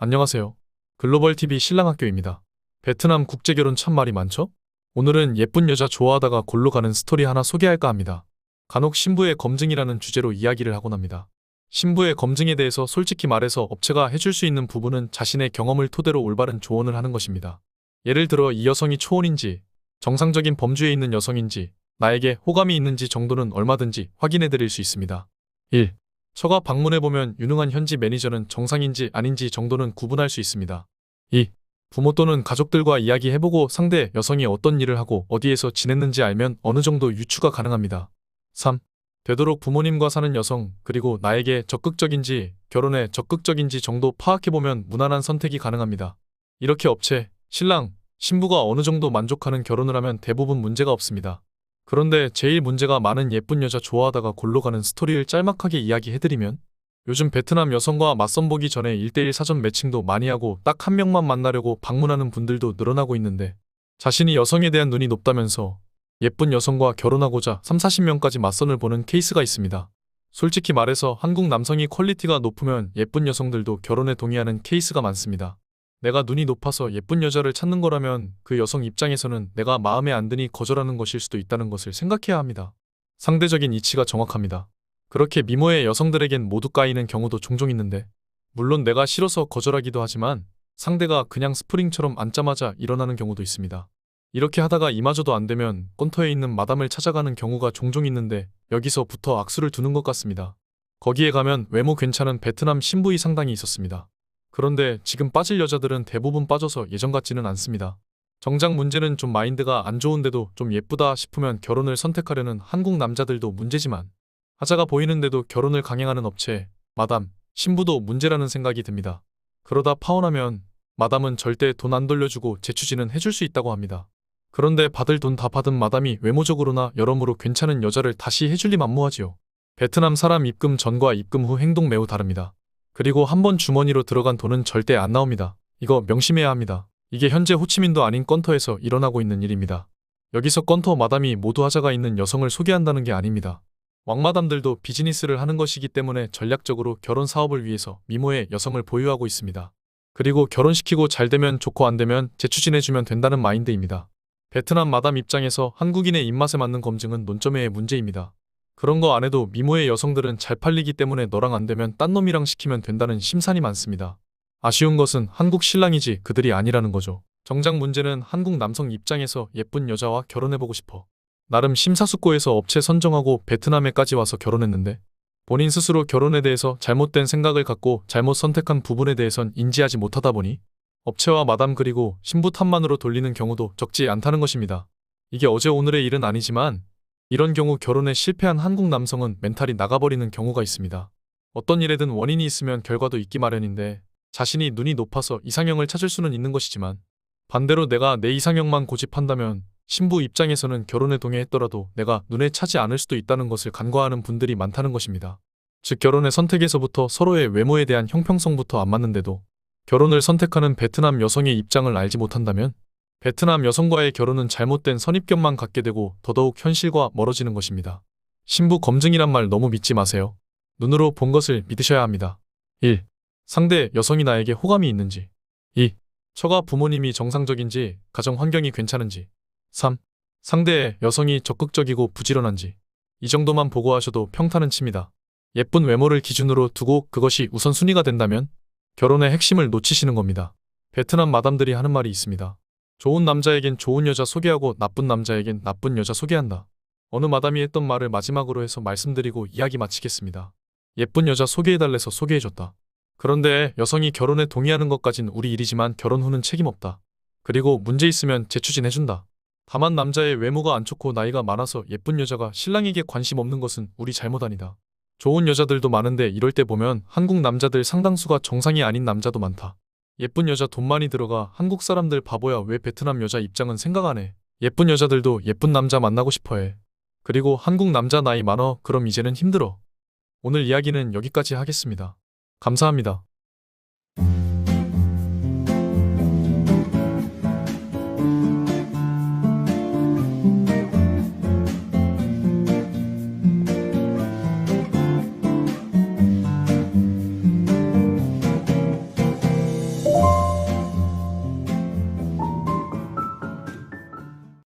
안녕하세요. 글로벌TV 신랑학교입니다. 베트남 국제결혼 참 말이 많죠? 오늘은 예쁜 여자 좋아하다가 골로 가는 스토리 하나 소개할까 합니다. 간혹 신부의 검증이라는 주제로 이야기를 하곤 합니다. 신부의 검증에 대해서 솔직히 말해서 업체가 해줄 수 있는 부분은 자신의 경험을 토대로 올바른 조언을 하는 것입니다. 예를 들어 이 여성이 초혼인지, 정상적인 범주에 있는 여성인지, 나에게 호감이 있는지 정도는 얼마든지 확인해 드릴 수 있습니다. 1. 처가 방문해보면 유능한 현지 매니저는 정상인지 아닌지 정도는 구분할 수 있습니다. 2. 부모 또는 가족들과 이야기해보고 상대 여성이 어떤 일을 하고 어디에서 지냈는지 알면 어느 정도 유추가 가능합니다. 3. 되도록 부모님과 사는 여성, 그리고 나에게 적극적인지 결혼에 적극적인지 정도 파악해보면 무난한 선택이 가능합니다. 이렇게 업체, 신랑, 신부가 어느 정도 만족하는 결혼을 하면 대부분 문제가 없습니다. 그런데 제일 문제가 많은 예쁜 여자 좋아하다가 골로 가는 스토리를 짤막하게 이야기해드리면, 요즘 베트남 여성과 맞선 보기 전에 1대1 사전 매칭도 많이 하고 딱 한 명만 만나려고 방문하는 분들도 늘어나고 있는데, 자신이 여성에 대한 눈이 높다면서 예쁜 여성과 결혼하고자 3, 40명까지 맞선을 보는 케이스가 있습니다. 솔직히 말해서 한국 남성이 퀄리티가 높으면 예쁜 여성들도 결혼에 동의하는 케이스가 많습니다. 내가 눈이 높아서 예쁜 여자를 찾는 거라면 그 여성 입장에서는 내가 마음에 안 드니 거절하는 것일 수도 있다는 것을 생각해야 합니다. 상대적인 이치가 정확합니다. 그렇게 미모의 여성들에겐 모두 까이는 경우도 종종 있는데, 물론 내가 싫어서 거절하기도 하지만 상대가 그냥 스프링처럼 앉자마자 일어나는 경우도 있습니다. 이렇게 하다가 이마저도 안 되면 꼰터에 있는 마담을 찾아가는 경우가 종종 있는데, 여기서부터 악수를 두는 것 같습니다. 거기에 가면 외모 괜찮은 베트남 신부이 상당히 있었습니다. 그런데 지금 빠질 여자들은 대부분 빠져서 예전 같지는 않습니다. 정작 문제는 좀 마인드가 안 좋은데도 좀 예쁘다 싶으면 결혼을 선택하려는 한국 남자들도 문제지만, 하자가 보이는데도 결혼을 강행하는 업체, 마담, 신부도 문제라는 생각이 듭니다. 그러다 파혼하면 마담은 절대 돈 안 돌려주고 재추지는 해줄 수 있다고 합니다. 그런데 받을 돈 다 받은 마담이 외모적으로나 여러모로 괜찮은 여자를 다시 해줄 리 만무하지요. 베트남 사람 입금 전과 입금 후 행동 매우 다릅니다. 그리고 한번 주머니로 들어간 돈은 절대 안 나옵니다. 이거 명심해야 합니다. 이게 현재 호치민도 아닌 건터에서 일어나고 있는 일입니다. 여기서 건터 마담이 모두 하자가 있는 여성을 소개한다는 게 아닙니다. 왕마담들도 비즈니스를 하는 것이기 때문에 전략적으로 결혼 사업을 위해서 미모의 여성을 보유하고 있습니다. 그리고 결혼시키고 잘 되면 좋고 안 되면 재추진해주면 된다는 마인드입니다. 베트남 마담 입장에서 한국인의 입맛에 맞는 검증은 논점의 문제입니다. 그런 거 안 해도 미모의 여성들은 잘 팔리기 때문에 너랑 안 되면 딴 놈이랑 시키면 된다는 심산이 많습니다. 아쉬운 것은 한국 신랑이지 그들이 아니라는 거죠. 정작 문제는 한국 남성 입장에서 예쁜 여자와 결혼해보고 싶어. 나름 심사숙고해서 업체 선정하고 베트남에까지 와서 결혼했는데, 본인 스스로 결혼에 대해서 잘못된 생각을 갖고 잘못 선택한 부분에 대해선 인지하지 못하다 보니 업체와 마담 그리고 신부 탓만으로 돌리는 경우도 적지 않다는 것입니다. 이게 어제 오늘의 일은 아니지만 이런 경우 결혼에 실패한 한국 남성은 멘탈이 나가버리는 경우가 있습니다. 어떤 일에든 원인이 있으면 결과도 있기 마련인데, 자신이 눈이 높아서 이상형을 찾을 수는 있는 것이지만 반대로 내가 내 이상형만 고집한다면 신부 입장에서는 결혼에 동의했더라도 내가 눈에 차지 않을 수도 있다는 것을 간과하는 분들이 많다는 것입니다. 즉 결혼의 선택에서부터 서로의 외모에 대한 형평성부터 안 맞는데도 결혼을 선택하는 베트남 여성의 입장을 알지 못한다면 베트남 여성과의 결혼은 잘못된 선입견만 갖게 되고 더더욱 현실과 멀어지는 것입니다. 신부 검증이란 말 너무 믿지 마세요. 눈으로 본 것을 믿으셔야 합니다. 1. 상대 여성이 나에게 호감이 있는지. 2. 처가 부모님이 정상적인지 가정 환경이 괜찮은지. 3. 상대의 여성이 적극적이고 부지런한지. 이 정도만 보고하셔도 평타는 칩니다. 예쁜 외모를 기준으로 두고 그것이 우선순위가 된다면 결혼의 핵심을 놓치시는 겁니다. 베트남 마담들이 하는 말이 있습니다. 좋은 남자에겐 좋은 여자 소개하고 나쁜 남자에겐 나쁜 여자 소개한다. 어느 마담이 했던 말을 마지막으로 해서 말씀드리고 이야기 마치겠습니다. 예쁜 여자 소개해달래서 소개해줬다. 그런데 여성이 결혼에 동의하는 것까진 우리 일이지만 결혼 후는 책임 없다. 그리고 문제 있으면 재추진해준다. 다만 남자의 외모가 안 좋고 나이가 많아서 예쁜 여자가 신랑에게 관심 없는 것은 우리 잘못 아니다. 좋은 여자들도 많은데 이럴 때 보면 한국 남자들 상당수가 정상이 아닌 남자도 많다. 예쁜 여자 돈 많이 들어가 한국 사람들 바보야 왜 베트남 여자 입장은 생각 안 해. 예쁜 여자들도 예쁜 남자 만나고 싶어 해. 그리고 한국 남자 나이 많어 그럼 이제는 힘들어. 오늘 이야기는 여기까지 하겠습니다. 감사합니다.